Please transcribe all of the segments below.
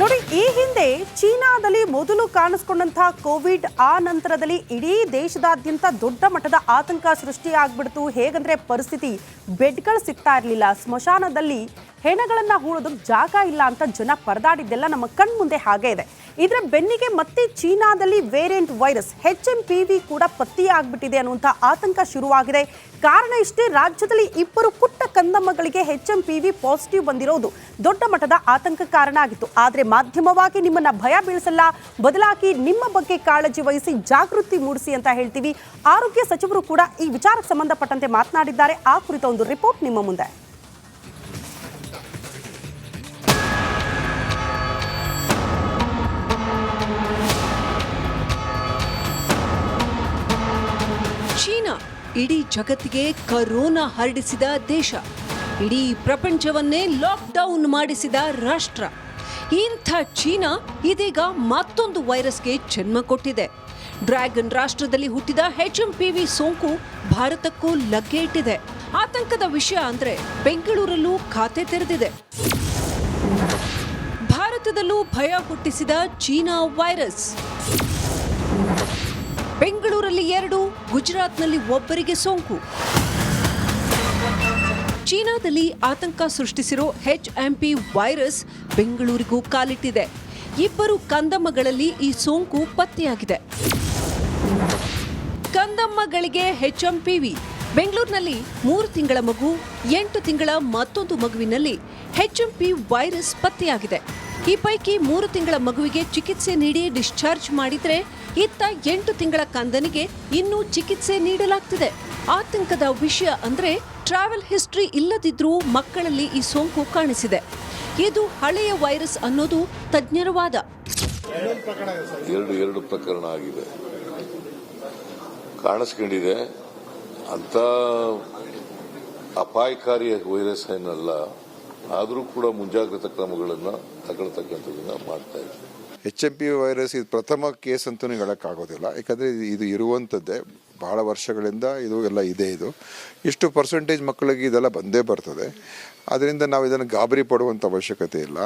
ನೋಡಿ, ಈ ಹಿಂದೆ ಚೀನಾದಲ್ಲಿ ಮೊದಲು ಕಾಣಿಸ್ಕೊಂಡಂತಹ ಕೋವಿಡ್ ಆ ನಂತರದಲ್ಲಿ ಇಡೀ ದೇಶದಾದ್ಯಂತ ದೊಡ್ಡ ಮಟ್ಟದ ಆತಂಕ ಸೃಷ್ಟಿಯಾಗ್ಬಿಡ್ತು. ಹೇಗಂದ್ರೆ ಪರಿಸ್ಥಿತಿ, ಬೆಡ್ಗಳು ಸಿಗ್ತಾ ಇರಲಿಲ್ಲ, ಸ್ಮಶಾನದಲ್ಲಿ ಹೆಣಗಳನ್ನ ಹೂಳೋದಕ್ಕೆ ಜಾಗ ಇಲ್ಲ ಅಂತ ಜನ ಪರದಾಡಿದ್ದೆಲ್ಲ ನಮ್ಮ ಕಣ್ಮುಂದೆ ಹಾಗೆ ಇದೆ. ಇದರ ಬೆನ್ನಿಗೆ ಮತ್ತೆ ಚೀನಾದಲ್ಲಿ ವೇರಿಯಂಟ್ ವೈರಸ್ HMPV ಕೂಡ ಪತ್ತೆಯಾಗ್ಬಿಟ್ಟಿದೆ ಅನ್ನುವಂಥ ಆತಂಕ ಶುರುವಾಗಿದೆ. ಕಾರಣ ಇಷ್ಟೇ, ರಾಜ್ಯದಲ್ಲಿ 2 ಪುಟ್ಟ ಕಂದಮ್ಮಗಳಿಗೆ HMPV ಪಾಸಿಟಿವ್ ಬಂದಿರೋದು ದೊಡ್ಡ ಮಟ್ಟದ ಆತಂಕ ಕಾರಣ ಆಗಿತ್ತು. ಆದರೆ ಮಾಧ್ಯಮವಾಗಿ ನಿಮ್ಮನ್ನ ಭಯ ಬೀಳಿಸಲ್ಲ, ಬದಲಾಗಿ ನಿಮ್ಮ ಬಗ್ಗೆ ಕಾಳಜಿ ವಹಿಸಿ ಜಾಗೃತಿ ಮೂಡಿಸಿ ಅಂತ ಹೇಳ್ತೀವಿ. ಆರೋಗ್ಯ ಸಚಿವರು ಕೂಡ ಈ ವಿಚಾರಕ್ಕೆ ಸಂಬಂಧಪಟ್ಟಂತೆ ಮಾತನಾಡಿದ್ದಾರೆ. ಆ ಕುರಿತ ಒಂದು ರಿಪೋರ್ಟ್ ನಿಮ್ಮ ಮುಂದೆ. ಚೀನಾ ಇಡೀ ಜಗತ್ತಿಗೆ ಕರೋನಾ ಹರಡಿಸಿದ ದೇಶ, ಇಡೀ ಪ್ರಪಂಚವನ್ನೇ ಲಾಕ್ಡೌನ್ ಮಾಡಿಸಿದ ರಾಷ್ಟ್ರ. ಇಂಥ ಚೀನಾ ಇದೀಗ ಮತ್ತೊಂದು ವೈರಸ್ಗೆ ಜನ್ಮ ಕೊಟ್ಟಿದೆ. ಡ್ರ್ಯಾಗನ್ ರಾಷ್ಟ್ರದಲ್ಲಿ ಹುಟ್ಟಿದ HMPV ಸೋಂಕು ಭಾರತಕ್ಕೂ ಲಗ್ಗೆ ಇಟ್ಟಿದೆ. ಆತಂಕದ ವಿಷಯ ಅಂದ್ರೆ ಬೆಂಗಳೂರಲ್ಲೂ ಖಾತೆ ತೆರೆದಿದೆ. ಭಾರತದಲ್ಲೂ ಭಯ ಹುಟ್ಟಿಸಿದ ಚೀನಾ ವೈರಸ್. ಬೆಂಗಳೂರಲ್ಲಿ 2, ಗುಜರಾತ್ನಲ್ಲಿ ಒಬ್ಬರಿಗೆ ಸೋಂಕು. ಚೀನಾದಲ್ಲಿ ಆತಂಕ ಸೃಷ್ಟಿಸಿರೋ HMP ವೈರಸ್ ಬೆಂಗಳೂರಿಗೂ ಕಾಲಿಟ್ಟಿದೆ. 2 ಕಂದಮ್ಮಗಳಲ್ಲಿ ಈ ಸೋಂಕು ಪತ್ತೆಯಾಗಿದೆ. ಕಂದಮ್ಮಗಳಿಗೆ HMPV. ಬೆಂಗಳೂರಿನಲ್ಲಿ 3 ತಿಂಗಳ ಮಗು, 8 ತಿಂಗಳ ಮತ್ತೊಂದು ಮಗುವಿನಲ್ಲಿ HMP ವೈರಸ್ ಪತ್ತೆಯಾಗಿದೆ. ಈ ಪೈಕಿ 3 ತಿಂಗಳ ಮಗುವಿಗೆ ಚಿಕಿತ್ಸೆ ನೀಡಿ ಡಿಸ್ಚಾರ್ಜ್ ಮಾಡಿದ್ರೆ, ಇತ್ತ 8 ತಿಂಗಳ ಕಂದನಿಗೆ ಇನ್ನೂ ಚಿಕಿತ್ಸೆ ನೀಡಲಾಗ್ತಿದೆ. ಆತಂಕದ ವಿಷಯ ಅಂದ್ರೆ ಟ್ರಾವೆಲ್ ಹಿಸ್ಟ್ರಿ ಇಲ್ಲದಿದ್ರೂ ಮಕ್ಕಳಲ್ಲಿ ಈ ಸೋಂಕು ಕಾಣಿಸಿದೆ. ಇದು ಹಳೆಯ ವೈರಸ್ ಅನ್ನೋದು ತಜ್ಞರ ವಾದ. ಎರಡು ಪ್ರಕರಣ ಆಗಿದೆ, ಕಾಣಿಸ್ಕೊಂಡಿದೆ. ಅಂತ ಅಪಾಯಕಾರಿ ವೈರಸ್ ಏನಲ್ಲ, ಆದರೂ ಕೂಡ ಮುಂಜಾಗ್ರತಾ ಕ್ರಮಗಳನ್ನು ತಗೊಳ್ತಕ್ಕಂಥದ್ದನ್ನ ಮಾಡ್ತಾ ಇದ್ದೀವಿ. HMP ವೈರಸ್ ಇದು ಪ್ರಥಮ ಕೇಸ್ ಅಂತಲೂ ಹೇಳೋಕ್ಕಾಗೋದಿಲ್ಲ. ಯಾಕಂದರೆ ಇದು ಇರುವಂಥದ್ದೇ ಭಾಳ ವರ್ಷಗಳಿಂದ ಇದು ಎಲ್ಲ ಇದೆ. ಇಷ್ಟು ಪರ್ಸೆಂಟೇಜ್ ಮಕ್ಕಳಿಗೆ ಇದೆಲ್ಲ ಬಂದೇ ಬರ್ತದೆ. ಅದರಿಂದ ನಾವು ಇದನ್ನು ಗಾಬರಿ ಪಡುವಂಥ ಅವಶ್ಯಕತೆ ಇಲ್ಲ.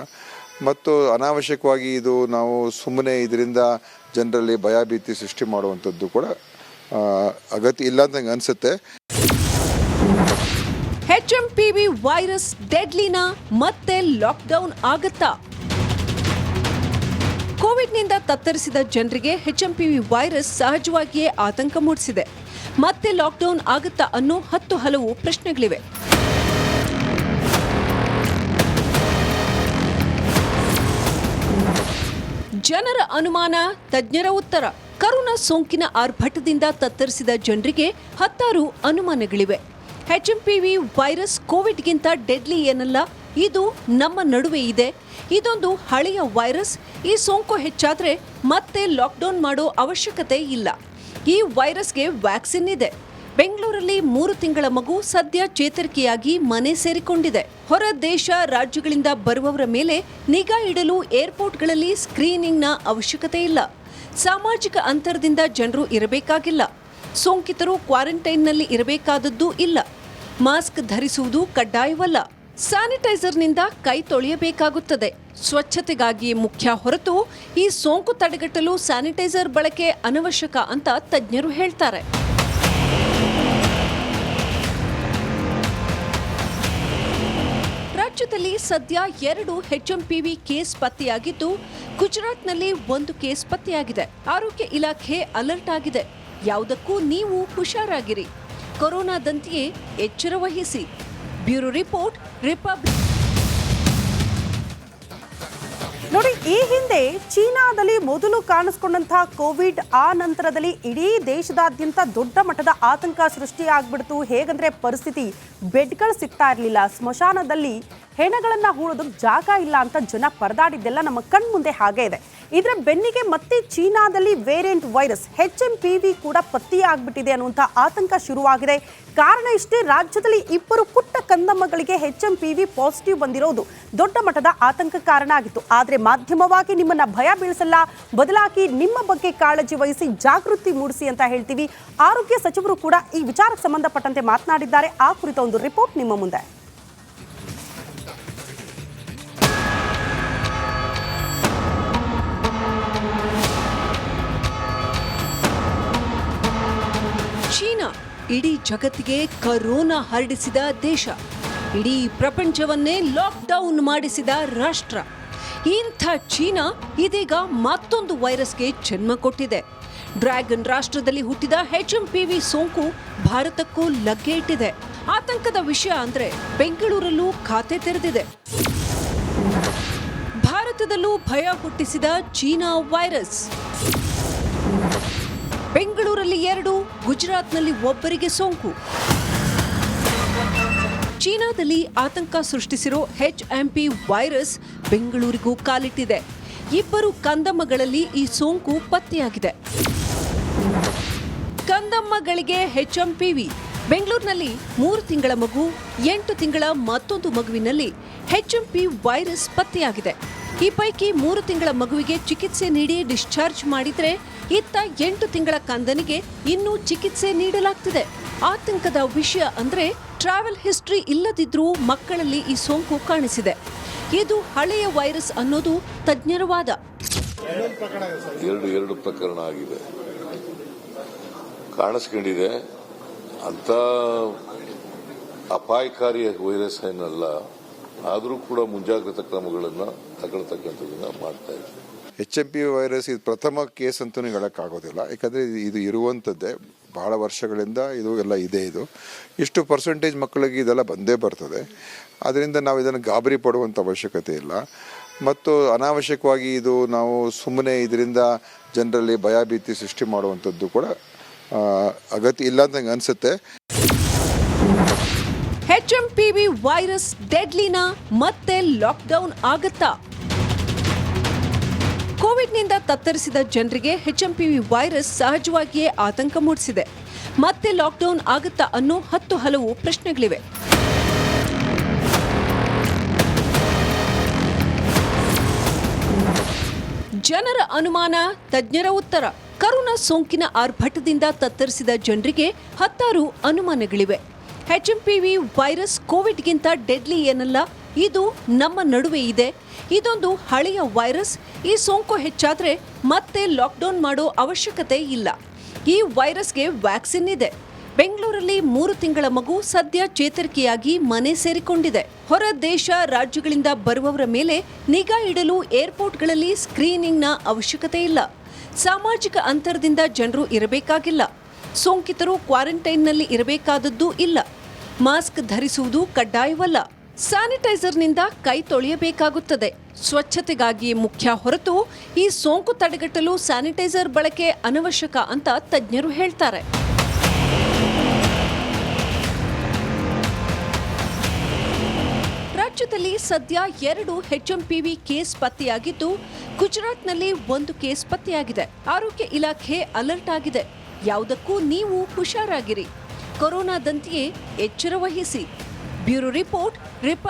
ಮತ್ತು ಅನಾವಶ್ಯಕವಾಗಿ ಇದು ನಾವು ಸುಮ್ಮನೆ ಇದರಿಂದ ಜನರಲ್ಲಿ ಭಯಭೀತಿ ಸೃಷ್ಟಿ ಮಾಡುವಂಥದ್ದು ಕೂಡ ಅಗತ್ಯ ಇಲ್ಲ ಅಂತ ನಂಗೆ ಅನಿಸುತ್ತೆ. HMPV ವೈರಸ್ ಡೆಡ್ಲಿನಾ? ಮತ್ತೆ ಲಾಕ್ಡೌನ್ ಆಗತ್ತಾ? ಕೋವಿಡ್ನಿಂದ ತತ್ತರಿಸಿದ ಜನರಿಗೆ HMPV ವೈರಸ್ ಸಹಜವಾಗಿಯೇ ಆತಂಕ ಮೂಡಿಸಿದೆ. ಮತ್ತೆ ಲಾಕ್ಡೌನ್ ಆಗುತ್ತಾ ಅನ್ನೋ 10 ಹಲವು ಪ್ರಶ್ನೆಗಳಿವೆ. ಜನರ ಅನುಮಾನ, ತಜ್ಞರ ಉತ್ತರ. ಕರೋನಾ ಸೋಂಕಿನ ಆರ್ಭಟದಿಂದ ತತ್ತರಿಸಿದ ಜನರಿಗೆ 10 ಅನುಮಾನಗಳಿವೆ. HMPV ವೈರಸ್ ಕೋವಿಡ್ಗಿಂತ ಡೆಡ್ಲಿ ಏನಲ್ಲ, ಇದು ನಮ್ಮ ನಡುವೆ ಇದೆ. ಇದೊಂದು ಹಳೆಯ ವೈರಸ್. ಈ ಸೋಂಕು ಹೆಚ್ಚಾದ್ರೆ ಮತ್ತೆ ಲಾಕ್ಡೌನ್ ಮಾಡೋ ಅವಶ್ಯಕತೆ ಇಲ್ಲ. ಈ ವೈರಸ್ಗೆ ವ್ಯಾಕ್ಸಿನ್ ಇದೆ. ಬೆಂಗಳೂರಲ್ಲಿ 3 ತಿಂಗಳ ಮಗು ಸದ್ಯ ಚೇತರಿಕೆಯಾಗಿ ಮನೆ ಸೇರಿಕೊಂಡಿದೆ. ಹೊರ ದೇಶ ರಾಜ್ಯಗಳಿಂದ ಬರುವವರ ಮೇಲೆ ನಿಗಾ ಇಡಲು ಏರ್ಪೋರ್ಟ್ಗಳಲ್ಲಿ ಸ್ಕ್ರೀನಿಂಗ್ನ ಅವಶ್ಯಕತೆ ಇಲ್ಲ. ಸಾಮಾಜಿಕ ಅಂತರದಿಂದ ಜನರು ಇರಬೇಕಾಗಿಲ್ಲ. ಸೋಂಕಿತರು ಕ್ವಾರಂಟೈನ್ನಲ್ಲಿ ಇರಬೇಕಾದದ್ದು ಇಲ್ಲ. ಮಾಸ್ಕ್ ಧರಿಸುವುದು ಕಡ್ಡಾಯವಲ್ಲ. ಸ್ಯಾನಿಟೈಸರ್ನಿಂದ ಕೈ ತೊಳೆಯಬೇಕಾಗುತ್ತದೆ. ಸ್ವಚ್ಛತೆಗಾಗಿ ಮುಖ್ಯ ಹೊರತು ಈ ಸೋಂಕು ತಡೆಗಟ್ಟಲು ಸ್ಯಾನಿಟೈಸರ್ ಬಳಕೆ ಅನವಶ್ಯಕ ಅಂತ ತಜ್ಞರು ಹೇಳ್ತಾರೆ. ರಾಜ್ಯದಲ್ಲಿ ಸದ್ಯ 2 HMPV ಕೇಸ್ ಪತ್ತೆಯಾಗಿದ್ದು, ಗುಜರಾತ್ನಲ್ಲಿ 1 ಕೇಸ್ ಪತ್ತೆಯಾಗಿದೆ. ಆರೋಗ್ಯ ಇಲಾಖೆ ಅಲರ್ಟ್ ಆಗಿದೆ. ಯಾವುದಕ್ಕೂ ನೀವು ಹುಷಾರಾಗಿರಿ, ಕೊರೋನಾದಂತೆಯೇ ಎಚ್ಚರ ವಹಿಸಿ. Bureau report, republic. ನೋಡಿ, ಈ ಹಿಂದೆ ಚೀನಾದಲ್ಲಿ ಮೊದಲು ಕಾಣಿಸ್ಕೊಂಡಂತಹ ಕೋವಿಡ್ ಆ ನಂತರದಲ್ಲಿ ಇಡೀ ದೇಶದಾದ್ಯಂತ ದೊಡ್ಡ ಮಟ್ಟದ ಆತಂಕ ಸೃಷ್ಟಿಯಾಗ್ಬಿಡ್ತು. ಹೇಗಂದ್ರೆ ಪರಿಸ್ಥಿತಿ, ಬೆಡ್ಗಳು ಸಿಗ್ತಾ ಇರಲಿಲ್ಲ, ಸ್ಮಶಾನದಲ್ಲಿ ಹೆಣಗಳನ್ನ ಹೂಳೋದಕ್ಕೆ ಜಾಗ ಇಲ್ಲ ಅಂತ ಜನ ಪರದಾಡಿದ್ದೆಲ್ಲ ನಮ್ಮ ಕಣ್ಮುಂದೆ ಹಾಗೆ ಇದೆ. ಇದರ ಬೆನ್ನಿಗೆ ಮತ್ತೆ ಚೀನಾದಲ್ಲಿ ವೇರಿಯಂಟ್ ವೈರಸ್ HMPV ಕೂಡ ಪತ್ತೆಯಾಗ್ಬಿಟ್ಟಿದೆ ಅನ್ನುವಂಥ ಆತಂಕ ಶುರುವಾಗಿದೆ. ಕಾರಣ ಇಷ್ಟೇ, ರಾಜ್ಯದಲ್ಲಿ 2 ಪುಟ್ಟ ಕಂದಮ್ಮಗಳಿಗೆ HMPV ಪಾಸಿಟಿವ್ ಬಂದಿರೋದು ದೊಡ್ಡ ಮಟ್ಟದ ಆತಂಕ ಕಾರಣ ಆಗಿತ್ತು. ಆದರೆ ಮಾಧ್ಯಮವಾಗಿ ನಿಮ್ಮನ್ನ ಭಯ ಬೀಳಿಸಲ್ಲ, ಬದಲಾಗಿ ನಿಮ್ಮ ಬಗ್ಗೆ ಕಾಳಜಿ ವಹಿಸಿ ಜಾಗೃತಿ ಮೂಡಿಸಿ ಅಂತ ಹೇಳ್ತೀವಿ. ಆರೋಗ್ಯ ಸಚಿವರು ಕೂಡ ಈ ವಿಚಾರಕ್ಕೆ ಸಂಬಂಧಪಟ್ಟಂತೆ ಮಾತನಾಡಿದ್ದಾರೆ. ಆ ಕುರಿತ ಒಂದು ರಿಪೋರ್ಟ್ ನಿಮ್ಮ ಮುಂದೆ. ಇಡೀ ಜಗತ್ತಿಗೆ ಕರೋನಾ ಹರಡಿಸಿದ ದೇಶ, ಇಡೀ ಪ್ರಪಂಚವನ್ನೇ ಲಾಕ್ಡೌನ್ ಮಾಡಿಸಿದ ರಾಷ್ಟ್ರ. ಇಂಥ ಚೀನಾ ಇದೀಗ ಮತ್ತೊಂದು ವೈರಸ್ಗೆ ಜನ್ಮ ಕೊಟ್ಟಿದೆ. ಡ್ರ್ಯಾಗನ್ ರಾಷ್ಟ್ರದಲ್ಲಿ ಹುಟ್ಟಿದ HMPV ಸೋಂಕು ಭಾರತಕ್ಕೂ ಲಗ್ಗೆ ಇಟ್ಟಿದೆ. ಆತಂಕದ ವಿಷಯ ಅಂದ್ರೆ ಬೆಂಗಳೂರಲ್ಲೂ ಖಾತೆ ತೆರೆದಿದೆ. ಭಾರತದಲ್ಲೂ ಭಯ ಹುಟ್ಟಿಸಿದ ಚೀನಾ ವೈರಸ್. ಬೆಂಗಳೂರಲ್ಲಿ 2, ಗುಜರಾತ್ನಲ್ಲಿ ಒಬ್ಬರಿಗೆ ಸೋಂಕು. ಚೀನಾದಲ್ಲಿ ಆತಂಕ ಸೃಷ್ಟಿಸಿರೋ HMP ವೈರಸ್ ಬೆಂಗಳೂರಿಗೂ ಕಾಲಿಟ್ಟಿದೆ. 2 ಕಂದಮ್ಮಗಳಲ್ಲಿ ಈ ಸೋಂಕು ಪತ್ತೆಯಾಗಿದೆ. ಕಂದಮ್ಮಗಳಿಗೆ HMPV. ಬೆಂಗಳೂರಿನಲ್ಲಿ 3 ತಿಂಗಳ ಮಗು, 8 ತಿಂಗಳ ಮತ್ತೊಂದು ಮಗುವಿನಲ್ಲಿ HMP ವೈರಸ್ ಪತ್ತೆಯಾಗಿದೆ. ಈ ಪೈಕಿ 3 ತಿಂಗಳ ಮಗುವಿಗೆ ಚಿಕಿತ್ಸೆ ನೀಡಿ ಡಿಸ್ಚಾರ್ಜ್ ಮಾಡಿದ್ರೆ, ಇತ್ತ 8 ತಿಂಗಳ ಕಂದನಿಗೆ ಇನ್ನೂ ಚಿಕಿತ್ಸೆ ನೀಡಲಾಗ್ತಿದೆ. ಆತಂಕದ ವಿಷಯ ಅಂದ್ರೆ ಟ್ರಾವೆಲ್ ಹಿಸ್ಟ್ರಿ ಇಲ್ಲದಿದ್ರೂ ಮಕ್ಕಳಲ್ಲಿ ಈ ಸೋಂಕು ಕಾಣಿಸಿದೆ. ಇದು ಹಳೆಯ ವೈರಸ್ ಅನ್ನೋದು ತಜ್ಞರ ವಾದ. ಎರಡು ಪ್ರಕರಣ ಆಗಿದೆ, ಕಾಣಿಸ್ಕೊಂಡಿದೆ. ಅಂತ ಅಪಾಯಕಾರಿ ವೈರಸ್ ಏನಲ್ಲ, ಆದರೂ ಕೂಡ ಮುಂಜಾಗ್ರತಾ ಕ್ರಮಗಳನ್ನು ತಗೊಳ್ತಕ್ಕಂಥದ್ದನ್ನ ಮಾಡ್ತಾ ಇದ್ದೀವಿ. HMP ವೈರಸ್ ಇದು ಪ್ರಥಮ ಕೇಸ್ ಅಂತಲೂ ಹೇಳೋಕ್ಕಾಗೋದಿಲ್ಲ. ಯಾಕಂದರೆ ಇದು ಇರುವಂಥದ್ದೇ ಭಾಳ ವರ್ಷಗಳಿಂದ ಇದು ಎಲ್ಲ ಇದೆ. ಇಷ್ಟು ಪರ್ಸೆಂಟೇಜ್ ಮಕ್ಕಳಿಗೆ ಇದೆಲ್ಲ ಬಂದೇ ಬರ್ತದೆ. ಅದರಿಂದ ನಾವು ಇದನ್ನು ಗಾಬರಿ ಪಡುವಂಥ ಅವಶ್ಯಕತೆ ಇಲ್ಲ. ಮತ್ತು ಅನಾವಶ್ಯಕವಾಗಿ ಇದು ನಾವು ಸುಮ್ಮನೆ ಇದರಿಂದ ಜನರಲ್ಲಿ ಭಯಭೀತಿ ಸೃಷ್ಟಿ ಮಾಡುವಂಥದ್ದು ಕೂಡ ಅಗತ್ಯ ಇಲ್ಲ ಅಂತ ನಂಗೆ ಅನಿಸುತ್ತೆ. HMPV ವೈರಸ್ ಡೆಡ್ಲಿನಾ? ಮತ್ತೆ ಲಾಕ್ಡೌನ್ ಆಗತ್ತಾ? ಕೋವಿಡ್ನಿಂದ ತತ್ತರಿಸಿದ ಜನರಿಗೆ HMPV ವೈರಸ್ ಸಹಜವಾಗಿಯೇ ಆತಂಕ ಮೂಡಿಸಿದೆ. ಮತ್ತೆ ಲಾಕ್ಡೌನ್ ಆಗುತ್ತಾ ಅನ್ನೋ 10 ಹಲವು ಪ್ರಶ್ನೆಗಳಿವೆ. ಜನರ ಅನುಮಾನ, ತಜ್ಞರ ಉತ್ತರ. ಕರೋನಾ ಸೋಂಕಿನ ಆರ್ಭಟದಿಂದ ತತ್ತರಿಸಿದ ಜನರಿಗೆ 10 ಅನುಮಾನಗಳಿವೆ. HMPV ವೈರಸ್ ಕೋವಿಡ್ಗಿಂತ ಡೆಡ್ಲಿ ಏನಲ್ಲ, ಇದು ನಮ್ಮ ನಡುವೆ ಇದೆ. ಇದೊಂದು ಹಳೆಯ ವೈರಸ್. ಈ ಸೋಂಕು ಹೆಚ್ಚಾದ್ರೆ ಮತ್ತೆ ಲಾಕ್ಡೌನ್ ಮಾಡೋ ಅವಶ್ಯಕತೆ ಇಲ್ಲ. ಈ ವೈರಸ್ಗೆ ವ್ಯಾಕ್ಸಿನ್ ಇದೆ. ಬೆಂಗಳೂರಲ್ಲಿ 3 ತಿಂಗಳ ಮಗು ಸದ್ಯ ಚೇತರಿಕೆಯಾಗಿ ಮನೆ ಸೇರಿಕೊಂಡಿದೆ. ಹೊರ ದೇಶ ರಾಜ್ಯಗಳಿಂದ ಬರುವವರ ಮೇಲೆ ನಿಗಾ ಇಡಲು ಏರ್ಪೋರ್ಟ್ಗಳಲ್ಲಿ ಸ್ಕ್ರೀನಿಂಗ್ನ ಅವಶ್ಯಕತೆ ಇಲ್ಲ. ಸಾಮಾಜಿಕ ಅಂತರದಿಂದ ಜನರು ಇರಬೇಕಾಗಿಲ್ಲ. ಸೋಂಕಿತರು ಕ್ವಾರಂಟೈನ್ನಲ್ಲಿ ಇರಬೇಕಾದದ್ದು ಇಲ್ಲ. ಮಾಸ್ಕ್ ಧರಿಸುವುದು ಕಡ್ಡಾಯವಲ್ಲ. ಸ್ಯಾನಿಟೈಸರ್ನಿಂದ ಕೈ ತೊಳೆಯಬೇಕಾಗುತ್ತದೆ. ಸ್ವಚ್ಛತೆಗಾಗಿ ಮುಖ್ಯ ಹೊರತು ಈ ಸೋಂಕು ತಡೆಗಟ್ಟಲು ಸ್ಯಾನಿಟೈಸರ್ ಬಳಕೆ ಅನವಶ್ಯಕ ಅಂತ ತಜ್ಞರು ಹೇಳ್ತಾರೆ. ರಾಜ್ಯದಲ್ಲಿ ಸದ್ಯ 2 HMPV ಕೇಸ್ ಪತ್ತೆಯಾಗಿದ್ದು, ಗುಜರಾತ್ನಲ್ಲಿ 1 ಕೇಸ್ ಪತ್ತೆಯಾಗಿದೆ. ಆರೋಗ್ಯ ಇಲಾಖೆ ಅಲರ್ಟ್ ಆಗಿದೆ. ಯಾವುದಕ್ಕೂ ನೀವು ಹುಷಾರಾಗಿರಿ. ಕೊರೋನಾದಂತೆಯೇ ಎಚ್ಚರ ವಹಿಸಿ. Bureau report, republic.